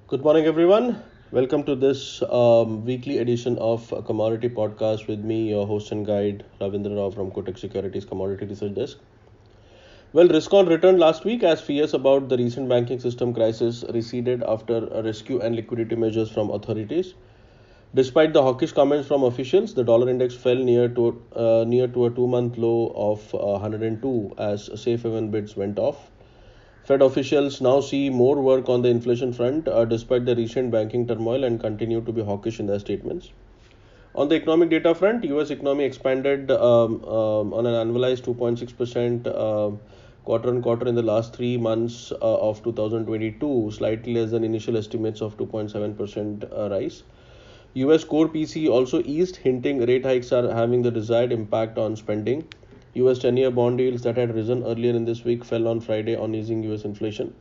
Good morning, everyone. Welcome to this weekly edition of Commodity Podcast with me, your host and guide, Ravindra Rao from Kotak Securities Commodity Research Desk. Well, risk on returned last week as fears about the recent banking system crisis receded after a rescue and liquidity measures from authorities. Despite the hawkish comments from officials, the dollar index fell near to a 2-month low of 102 as safe haven bids went off. Fed officials now see more work on the inflation front despite the recent banking turmoil and continue to be hawkish in their statements. On the economic data front, US economy expanded on an annualized 2.6% quarter on quarter in the last 3 months of 2022, slightly less than initial estimates of 2.7% rise. US core PC also eased, hinting rate hikes are having the desired impact on spending. US 10-year bond yields that had risen earlier in this week fell on Friday on easing US inflation.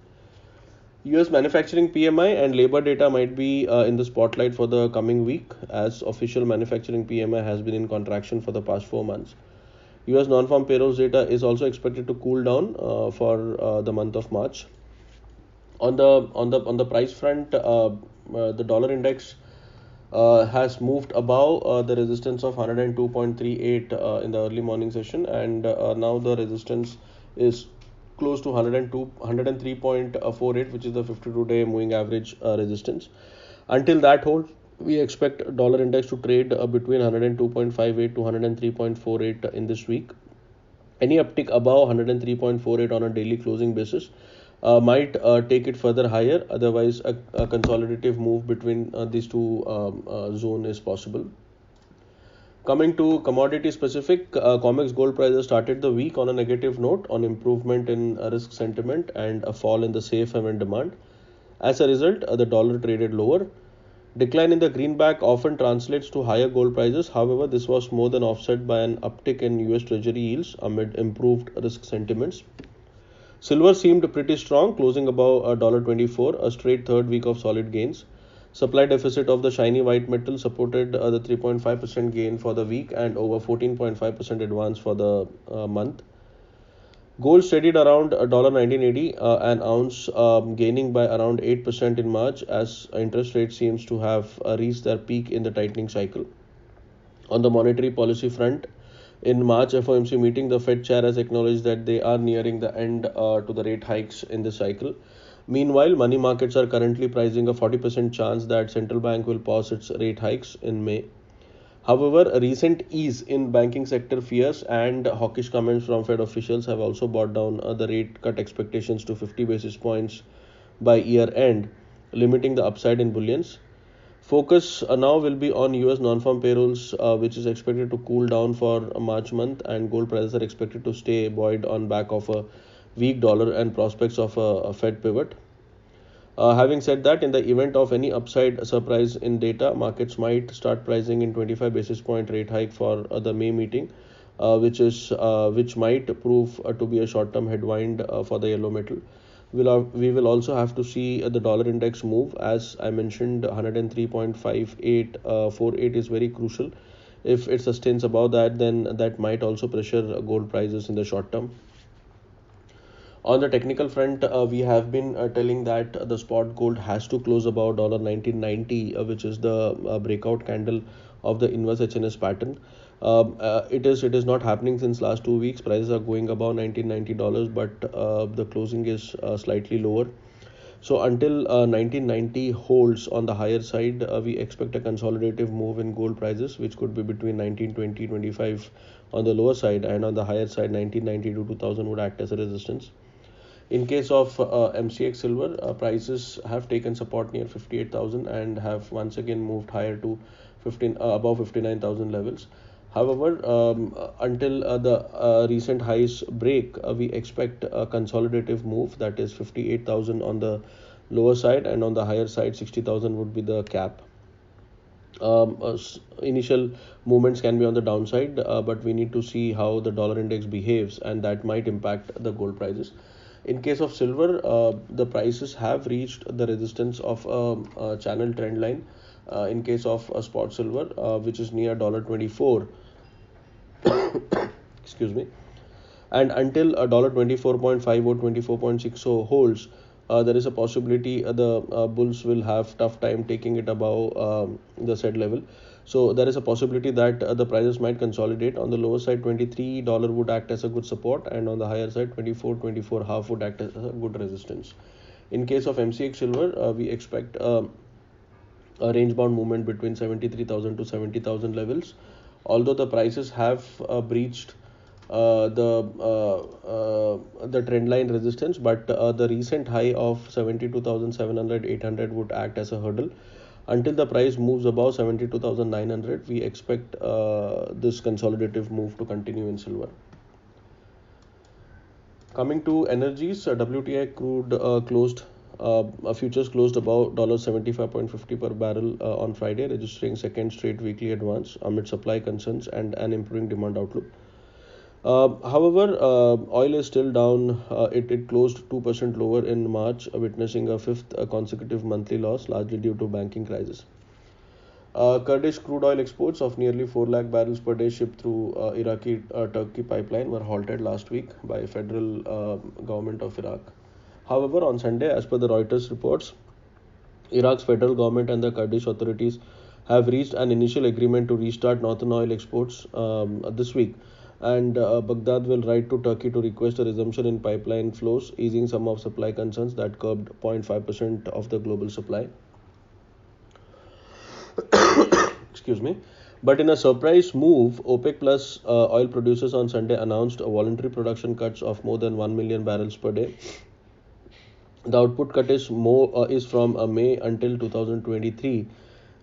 US manufacturing PMI and labor data might be in the spotlight for the coming week as official manufacturing PMI has been in contraction for the past 4 months. US non-farm payrolls data is also expected to cool down for the month of March. On the price front, the dollar index has moved above the resistance of 102.38 in the early morning session, and now the resistance is close to 103.48, which is the 52-day moving average resistance. Until that holds, we expect dollar index to trade between 102.58 to 103.48 in this week. Any uptick above 103.48 on a daily closing basis might take it further higher. Otherwise, a consolidative move between these two zone is possible. Coming to commodity specific, COMEX gold prices started the week on a negative note on improvement in risk sentiment and a fall in the safe haven demand. As a result, the dollar traded lower. Decline in the greenback often translates to higher gold prices. However, this was more than offset by an uptick in US Treasury yields amid improved risk sentiments. Silver seemed pretty strong, closing above $24, a straight third week of solid gains. Supply deficit of the shiny white metal supported the 3.5% gain for the week and over 14.5% advance for the month. Gold steadied around $1980 an ounce, gaining by around 8% in March as interest rates seems to have reached their peak in the tightening cycle. On the monetary policy front, in March FOMC meeting, the Fed chair has acknowledged that they are nearing the end to the rate hikes in this cycle. Meanwhile, money markets are currently pricing a 40% chance that central bank will pause its rate hikes in May. However, a recent ease in banking sector fears and hawkish comments from Fed officials have also brought down the rate cut expectations to 50 basis points by year end, limiting the upside in bullions. Focus now will be on US non-farm payrolls, which is expected to cool down for a March month, and gold prices are expected to stay buoyed on back of a weak dollar and prospects of a Fed pivot. Having said that, in the event of any upside surprise in data, markets might start pricing in 25 basis point rate hike for the May meeting, which might prove to be a short-term headwind for the yellow metal. We will also have to see the dollar index move. As I mentioned, 103.5848 is very crucial. If it sustains above that, then that might also pressure gold prices in the short term. On the technical front, we have been telling that the spot gold has to close above $1990, which is the breakout candle of the inverse HNS pattern. It is not happening since last 2 weeks. Prices are going above $1990, but the closing is slightly lower. So until 1990 holds on the higher side, we expect a consolidative move in gold prices, which could be between 1920 25 on the lower side, and on the higher side 1990 to 2000 would act as a resistance. In case of MCX silver, prices have taken support near 58,000 and have once again moved higher to 15 above 59,000 levels. However, until the recent highs break, we expect a consolidative move, that is 58,000 on the lower side, and on the higher side 60,000 would be the cap. Initial movements can be on the downside, but we need to see how the dollar index behaves, and that might impact the gold prices. In case of silver, the prices have reached the resistance of a channel trend line. In case of spot silver, which is near $24, excuse me, and until $24.5 or 24.60 holds, there is a possibility the bulls will have tough time taking it above the said level. So there is a possibility that the prices might consolidate. On the lower side, $23 would act as a good support, and on the higher side, 24 half would act as a good resistance. In case of MCX silver, we expect a range bound movement between 73,000 to 70,000 levels. Although the prices have breached the trend line resistance, but the recent high of 72,700 800 would act as a hurdle. Until the price moves above 72,900, we expect this consolidative move to continue in silver. Coming to energies, WTI crude futures closed about $75.50 per barrel on Friday, registering second straight weekly advance amid supply concerns and an improving demand outlook. However, oil is still down. It closed 2% lower in March, witnessing a fifth consecutive monthly loss, largely due to banking crisis. Kurdish crude oil exports of nearly 4 lakh barrels per day shipped through Iraqi Turkey pipeline were halted last week by federal government of Iraq. However, on Sunday, as per the Reuters reports, Iraq's federal government and the Kurdish authorities have reached an initial agreement to restart northern oil exports this week, and Baghdad will write to Turkey to request a resumption in pipeline flows, easing some of supply concerns that curbed 0.5% of the global supply. Excuse me. But in a surprise move, OPEC Plus oil producers on Sunday announced a voluntary production cuts of more than 1 million barrels per day. The output cut is from May until 2023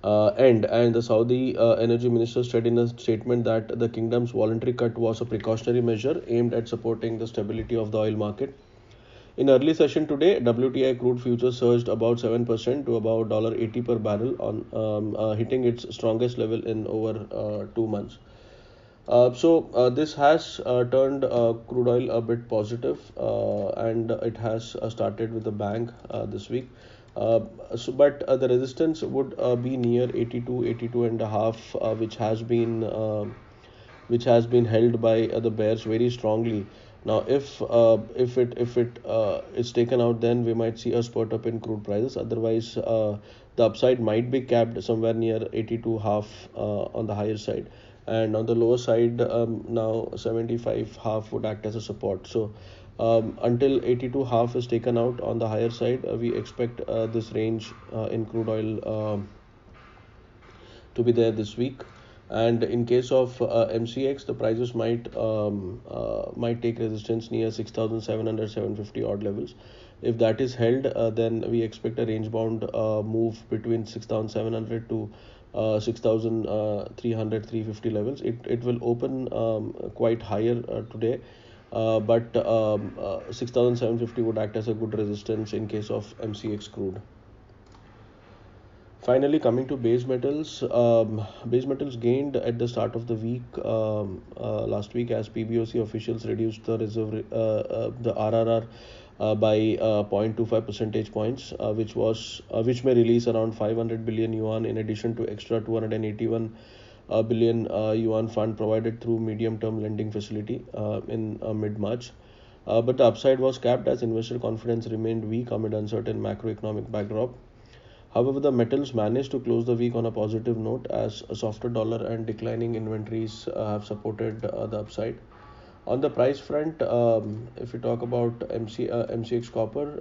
end, and the Saudi energy minister said in a statement that the kingdom's voluntary cut was a precautionary measure aimed at supporting the stability of the oil market. In early session today, WTI crude futures surged about 7% to about $80 per barrel, on hitting its strongest level in over 2 months. This has turned crude oil a bit positive, and it has started with a bang this week. But the resistance would be near 82 and a half, which has been held by the bears very strongly. Now, if it is taken out, then we might see a spurt up in crude prices. Otherwise, the upside might be capped somewhere near 82 half on the higher side, and on the lower side, now 75 half would act as a support. So until 82 half is taken out on the higher side, we expect this range in crude oil to be there this week. And in case of MCX, the prices might take resistance near 6,700 750 odd levels. If that is held, then we expect a range bound move between 6,700 to 6,300 350 levels. It will open quite higher today, but 6,750 would act as a good resistance in case of MCX crude. Finally, coming to base metals gained at the start of the week last week as PBOC officials reduced the the RRR by 0.25 percentage points, which may release around 500 billion yuan in addition to extra 281 billion yuan fund provided through medium-term lending facility in mid-March. But the upside was capped as investor confidence remained weak amid uncertain macroeconomic backdrop. However, the metals managed to close the week on a positive note as a softer dollar and declining inventories have supported the upside. On the price front, if we talk about MCX copper,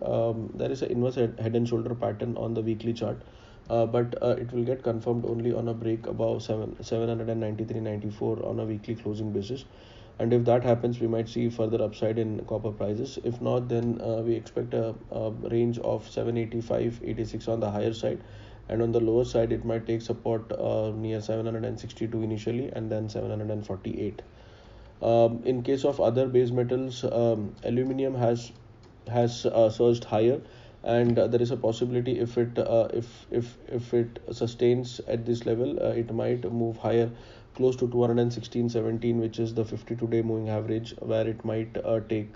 there is an inverse head and shoulder pattern on the weekly chart, but it will get confirmed only on a break above 793.94 on a weekly closing basis. And if that happens, we might see further upside in copper prices. If not, then we expect a range of 785.86 on the higher side, and on the lower side it might take support near 762 initially and then 748. In case of other base metals, aluminium has surged higher, and there is a possibility if it sustains at this level, it might move higher close to 216.17, which is the 52-day moving average, where it might take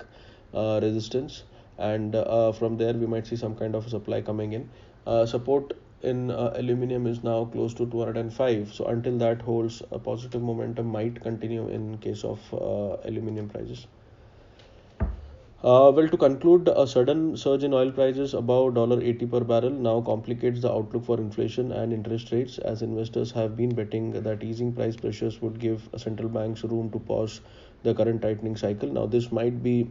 resistance, and from there we might see some kind of supply coming in. Support in aluminium is now close to 205, so until that holds, a positive momentum might continue in case of aluminium prices. Well, to conclude, a sudden surge in oil prices above $80 per barrel now complicates the outlook for inflation and interest rates, as investors have been betting that easing price pressures would give central banks room to pause the current tightening cycle. Now, this might be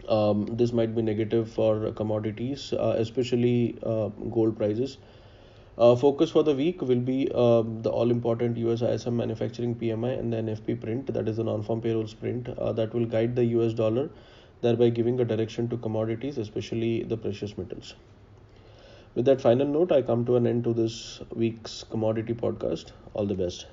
negative for commodities, especially gold prices. Focus for the week will be the all important US ISM manufacturing PMI and the NFP print, that is the non farm payrolls print, that will guide the US dollar, thereby giving a direction to commodities, especially the precious metals. With that final note, I come to an end to this week's commodity podcast. All the best.